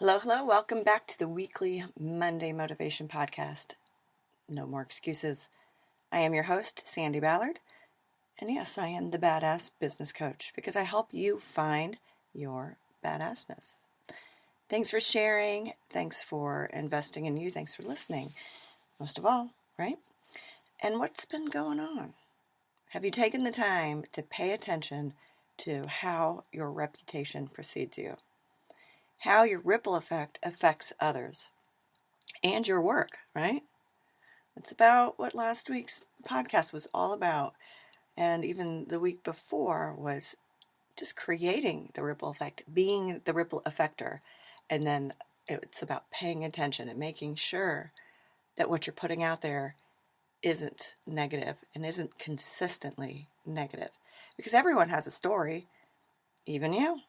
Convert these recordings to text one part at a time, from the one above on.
Hello. Welcome back to the weekly Monday Motivation Podcast. No more excuses. I am your host, Sandi Ballard. And yes, I am the badass business coach because I help you find your badassness. Thanks for sharing. Thanks for investing in you. Thanks for listening. Most of all, right? And what's been going on? Have you taken the time to pay attention to how your reputation precedes you? How your ripple effect affects others and your work, right? It's about what last week's podcast was all about. And even the week before was just creating the ripple effect, being the ripple effector. And then it's about paying attention and making sure that what you're putting out there isn't negative and isn't consistently negative. Because everyone has a story, even you,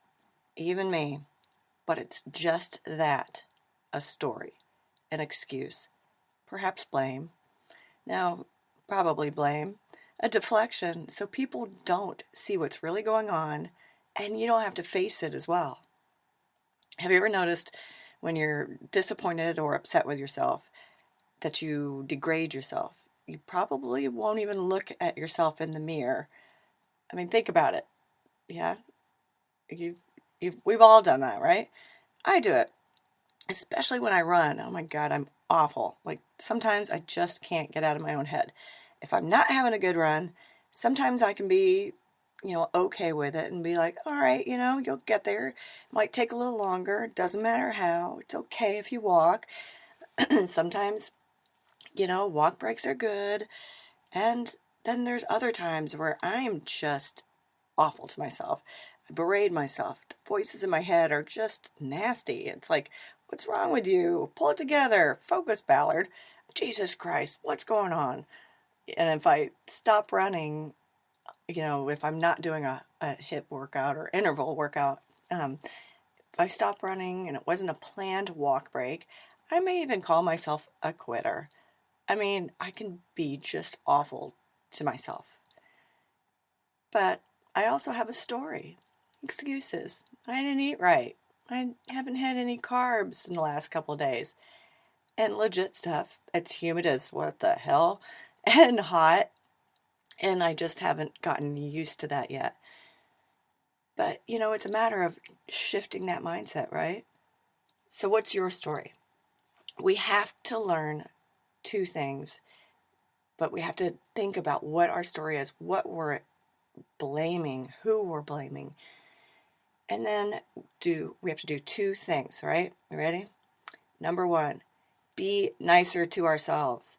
even me. But it's just that, a story, an excuse, perhaps blame. Now, probably blame, a deflection, so people don't see what's really going on, and you don't have to face it as well. Have you ever noticed when you're disappointed or upset with yourself that you degrade yourself? You probably won't even look at yourself in the mirror. I mean, think about it. Yeah? We've all done that, right? I do it, especially when I run. Oh my God, I'm awful. Like sometimes I just can't get out of my own head. If I'm not having a good run, sometimes I can be, okay with it and be like, all right, you'll get there. It might take a little longer. It doesn't matter how. It's okay if you walk. Sometimes, walk breaks are good. And then there's other times where I'm just awful to myself. I berate myself. The voices in my head are just nasty. It's like, what's wrong with you? Pull it together. Focus, Ballard. Jesus Christ, what's going on? And if I stop running, if I'm not doing a HIIT workout or interval workout, if I stop running and it wasn't a planned walk break, I may even call myself a quitter. I mean, I can be just awful to myself. But I also have a story. Excuses. I didn't eat right. I haven't had any carbs in the last couple of days. And legit stuff. It's humid as what the hell and hot. And I just haven't gotten used to that yet. But, it's a matter of shifting that mindset, right? So what's your story? We have to learn two things, but we have to think about what our story is, what we're blaming, who we're blaming. And then we have to do two things, right? You ready? Number one, be nicer to ourselves.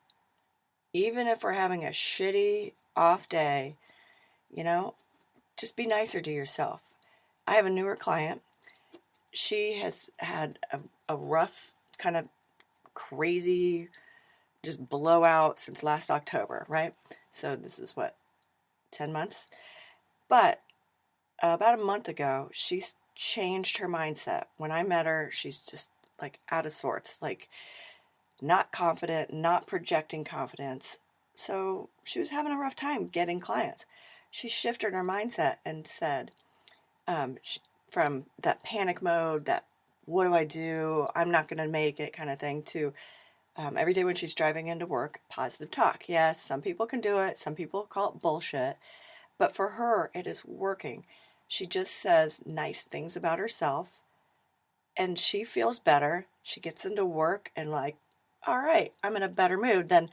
Even if we're having a shitty off day, just be nicer to yourself. I have a newer client. She has had a rough, kind of crazy, just blowout since last October, right? So this is 10 months? But about a month ago, she changed her mindset. When I met her, she's just like out of sorts, like not confident, not projecting confidence. So she was having a rough time getting clients. She shifted her mindset and said, from that panic mode, that what do I do? I'm not going to make it kind of thing, to every day when she's driving into work, positive talk. Yes, some people can do it. Some people call it bullshit. But for her, it is working. She just says nice things about herself, and she feels better. She gets into work and like, all right, I'm in a better mood than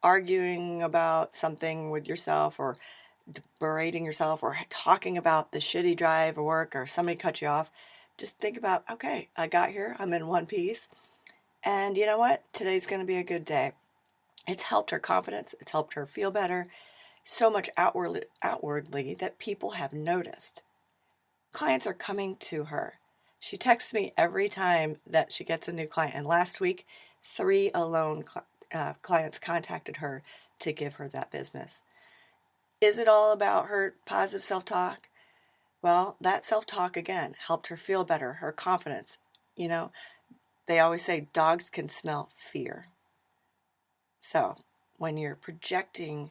arguing about something with yourself or berating yourself or talking about the shitty drive or work or somebody cut you off. Just think about, okay, I got here. I'm in one piece. And you know what? Today's going to be a good day. It's helped her confidence. It's helped her feel better. So much outwardly that people have noticed. Clients are coming to her. She texts me every time that she gets a new client. And last week, 3 alone clients contacted her to give her that business. Is it all about her positive self-talk? Well, that self-talk, again, helped her feel better, her confidence. They always say dogs can smell fear. So when you're projecting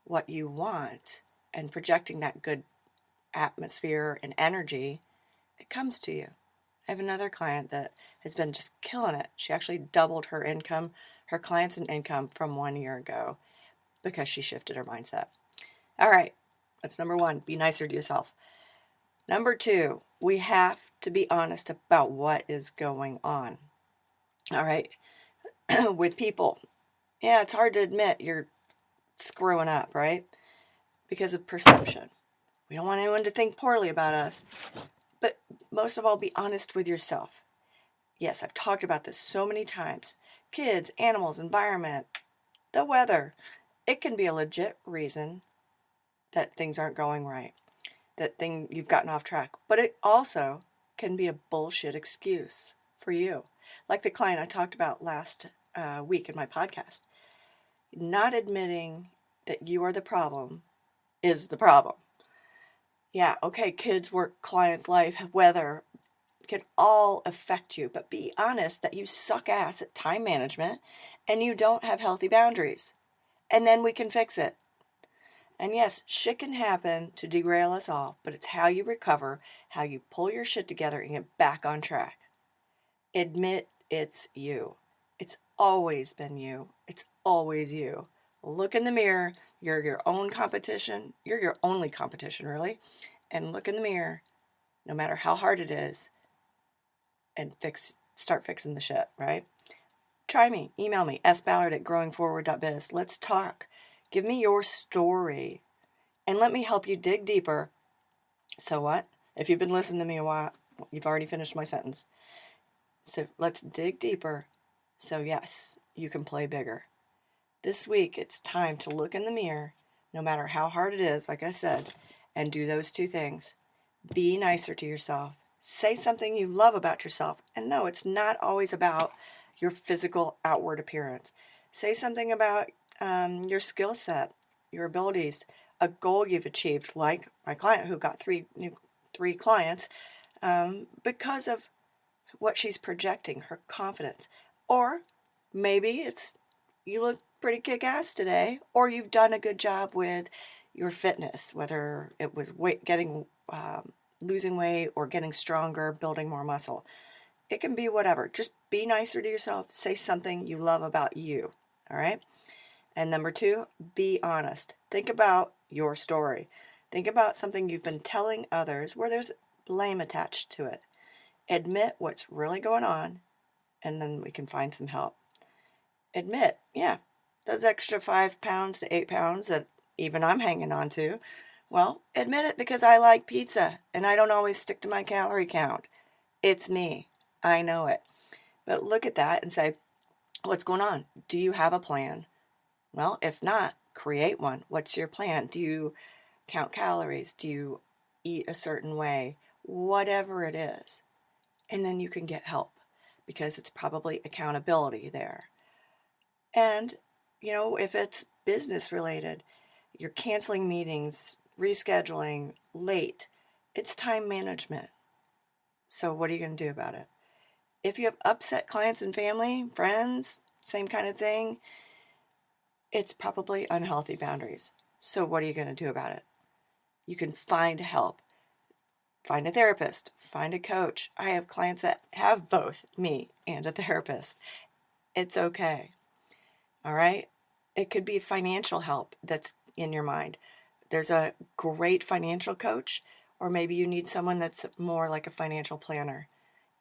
what you want and projecting that good atmosphere and energy, it comes to you. I have another client that has been just killing it. She actually doubled her income, her clients and income from 1 year ago because she shifted her mindset. All right, that's number one. Be nicer to yourself. Number two, we have to be honest about what is going on. All right, with people. Yeah, it's hard to admit you're screwing up, right? Because of perception. We don't want anyone to think poorly about us. But most of all, be honest with yourself. Yes, I've talked about this so many times. Kids, animals, environment, the weather. It can be a legit reason that things aren't going right, that you've gotten off track. But it also can be a bullshit excuse for you. Like the client I talked about last week in my podcast. Not admitting that you are the problem is the problem. Yeah, okay, kids, work, clients, life, weather can all affect you, but be honest that you suck ass at time management and you don't have healthy boundaries. And then we can fix it. And yes, shit can happen to derail us all, but it's how you recover, how you pull your shit together and get back on track. Admit it's you. It's always been you. It's always you. Look in the mirror. You're your own competition. You're your only competition, really. And look in the mirror, no matter how hard it is, and start fixing the shit, right? Try me. Email me, sballard@growingforward.biz. Let's talk. Give me your story, and let me help you dig deeper. So what? If you've been listening to me a while, you've already finished my sentence. So let's dig deeper. So yes, you can play bigger. This week, it's time to look in the mirror, no matter how hard it is, like I said, and do those two things. Be nicer to yourself. Say something you love about yourself. And no, it's not always about your physical outward appearance. Say something about your skill set, your abilities, a goal you've achieved, like my client who got three clients because of what she's projecting, her confidence. Or maybe it's you look pretty kick-ass today, or you've done a good job with your fitness, whether it was losing weight or getting stronger, building more muscle. It can be whatever. Just be nicer to yourself. Say something you love about you. All right? And number two, be honest. Think about your story. Think about something you've been telling others where there's blame attached to it. Admit what's really going on, and then we can find some help. Admit, yeah, those extra 5 pounds to 8 pounds that even I'm hanging on to. Well, admit it, because I like pizza and I don't always stick to my calorie count. It's me. I know it. But look at that and say, what's going on? Do you have a plan? Well, if not, create one. What's your plan? Do you count calories? Do you eat a certain way? Whatever it is. And then you can get help, because it's probably accountability there. And, if it's business related, you're canceling meetings, rescheduling, late, it's time management. So what are you going to do about it? If you have upset clients and family, friends, same kind of thing, it's probably unhealthy boundaries. So what are you going to do about it? You can find help. Find a therapist. Find a coach. I have clients that have both me and a therapist. It's okay. All right? It could be financial help that's in your mind. There's a great financial coach, or maybe you need someone that's more like a financial planner.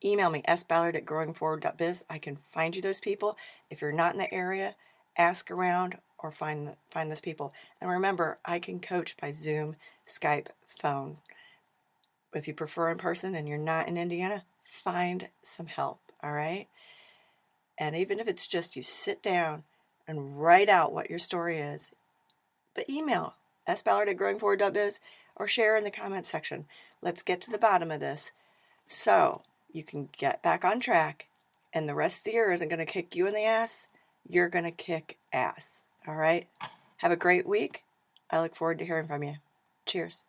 Email me, sballard@growingforward.biz. I can find you those people. If you're not in the area, ask around or find those people. And remember, I can coach by Zoom, Skype, phone. If you prefer in person and you're not in Indiana, find some help, all right? And even if it's just you sit down and write out what your story is, but email sballard@growingforward.biz or share in the comments section. Let's get to the bottom of this so you can get back on track, and the rest of the year isn't going to kick you in the ass. You're going to kick ass, all right? Have a great week. I look forward to hearing from you. Cheers.